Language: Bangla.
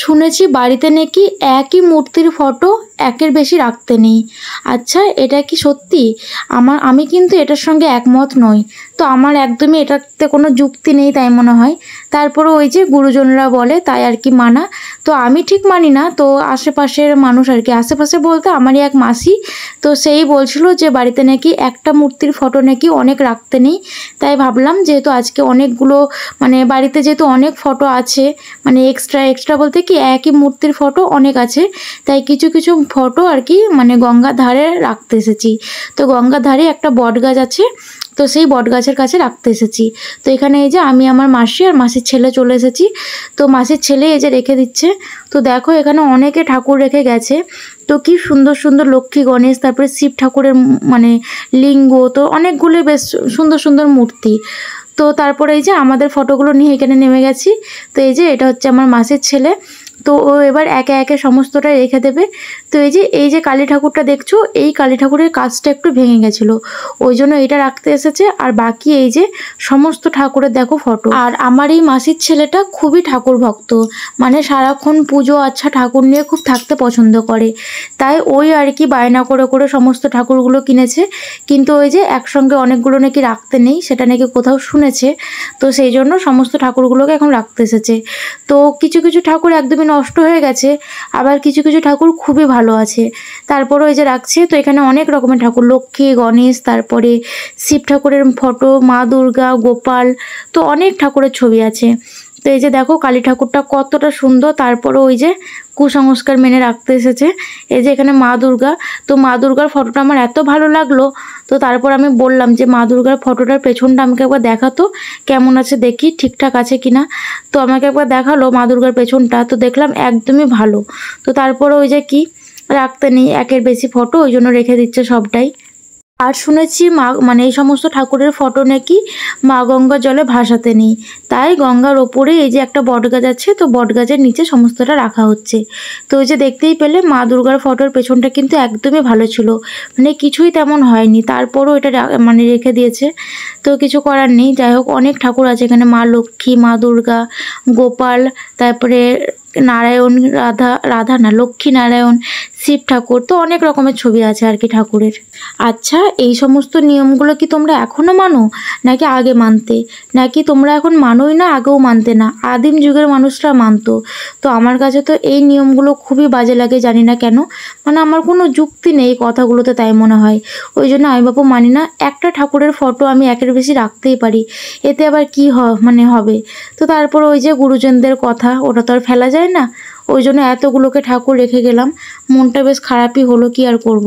শুনেছি বাড়িতে নাকি একই মূর্তির ফটো একের বেশি রাখতে নেই। আচ্ছা, এটা কি সত্যি? আমি কিন্তু এটার সঙ্গে একমত নই। তো আমার একদমই এটাতে কোনো যুক্তি নেই তাই মনে হয়। তারপরে ওই যে গুরুজনরা বলে তাই আর কি মানা। তো আমি ঠিক মানি না, তো আশেপাশের মানুষ আর কি, আশেপাশে বলতে আমারই এক মাসি, তো সেই বলছিল যে বাড়িতে নাকি একটা মূর্তির ফটো নাকি অনেক রাখতে নেই। তাই ভাবলাম যেহেতু আজকে অনেকগুলো মানে বাড়িতে যেহেতু অনেক ফটো আছে, মানে এক্সট্রা এক্সট্রা বলতে কি একই মূর্তির ফটো অনেক আছে, তাই কিছু কিছু ফটো আর কি মানে গঙ্গার ধারে রাখতে এসেছি। তো গঙ্গার ধারে একটা বট গাছ আছে, তো সেই বট গাছের কাছে রাখতে এসেছি। তো এখানে এই যে আমি, আমার মাসি আর মাসির ছেলে চলে এসেছি। তো মাসির ছেলে এই যে রেখে দিচ্ছে। তো দেখো এখানে অনেকে ঠাকুর রেখে গেছে। তো কি সুন্দর সুন্দর লক্ষ্মী গণেশ, তারপরে শিব ঠাকুরের মানে লিঙ্গ, তো অনেকগুলো বেশ সুন্দর সুন্দর মূর্তি। তো তারপরে এই যে আমাদের ফটোগুলো নিয়ে এখানে নেমে গেছি। তো এই যে এটা হচ্ছে আমার মাসির ছেলে। তো ও এবার একে একে সমস্তটা রেখে দেবে। তো এই যে কালী ঠাকুরটা দেখছো, এই কালী ঠাকুরের কাজটা একটু ভেঙে গেছিলো, ওই জন্য এটা রাখতে এসেছে। আর বাকি এই যে সমস্ত ঠাকুরের দেখো ফটো। আর আমার এই মাসির ছেলেটা খুবই ঠাকুর ভক্ত, মানে সারাক্ষণ পুজো আচ্ছা ঠাকুর নিয়ে খুব থাকতে পছন্দ করে। তাই ওই আর কি বায়না করে করে সমস্ত ঠাকুরগুলো কিনেছে। কিন্তু ওই যে একসঙ্গে অনেকগুলো নাকি রাখতে নেই, সেটা নাকি কোথাও শুনেছে। তো সেই জন্য সমস্ত ঠাকুরগুলোকে এখন রাখতে এসেছে। তো কিছু কিছু ঠাকুর একদমই নষ্ট হয়ে গেছে, আবার কিছু কিছু ঠাকুর খুবই ভালো আছে। তারপরে ওই যে রাখছে। তো এখানে অনেক রকমের ঠাকুর, লক্ষ্মী গণেশ, তারপরে শিব ঠাকুরের ফটো, মা দুর্গা, গোপাল, তো অনেক ঠাকুরের ছবি আছে। তো এই যে দেখো কালী ঠাকুরটা কতটা সুন্দর। তারপরে ওই যে কুসংস্কার মেনে রাখতে এসেছে। এই যে এখানে মা দুর্গা, তো মা দুর্গার ফটোটা আমার এত ভালো লাগলো। তো তারপর আমি বললাম যে মা দুর্গার ফটোটার পেছনটা আমাকে একবার দেখাতো, কেমন আছে দেখি, ঠিকঠাক আছে কিনা। তো আমাকে একবার দেখালো মা দুর্গার পেছনটা, তো দেখলাম একদমই ভালো। তো তারপরে ওই যে কি রাখতে নেই একের বেশি ফটো, ওই জন্য রেখে দিচ্ছে সবটাই। আর শুনেছি মা মানে এই সমস্ত ঠাকুরের ফটো নাকি মা গঙ্গার জলে ভাসাতে নেই, তাই গঙ্গার ওপরে এই যে একটা বটগাছ আছে, তো বটগাছের নিচে সমস্তটা রাখা হচ্ছে। তো ওই যে দেখতেই পেলে মা দুর্গার ফটোর পেছনটা কিন্তু একদমই ভালো ছিল, মানে কিছুই তেমন হয়নি, তারপরও এটা মানে রেখে দিয়েছে। তো কিছু করার নেই। যাই হোক অনেক ঠাকুর আছে এখানে, মা লক্ষ্মী, মা দুর্গা, গোপাল, তারপরে নারায়ণ, রাধা, রাধা না লক্ষ্মী নারায়ণ, শিব ঠাকুর, তো অনেক রকমের ছবি আছে আর কি ঠাকুরের। আচ্ছা, এই সমস্ত নিয়মগুলো কি তোমরা এখনো মানো, নাকি আগে মানতে? নাকি তোমরা এখন মানোই না, আগেও মানতে না? আদিম যুগের মানুষরা মানতো। তো আমার কাছে তো এই নিয়মগুলো খুবই বাজে লাগে, জানি না কেন, মানে আমার কোনো যুক্তি নেই কথাগুলোতে, তাই মনে হয়। ওই জন্য আমি বাপু মানি না। একটা ঠাকুরের ফটো আমি একের বেশি রাখতেই পারি, এতে আবার কি মানে হবে। তো তারপর ওই যে গুরুজনদের কথা, ওটা তো আর ফেলা যায় না। ওই জন্য এতগুলোকে ঠাকুর রেখে গেলাম, মনটা বেশ খারাপই হলো, কি আর করব।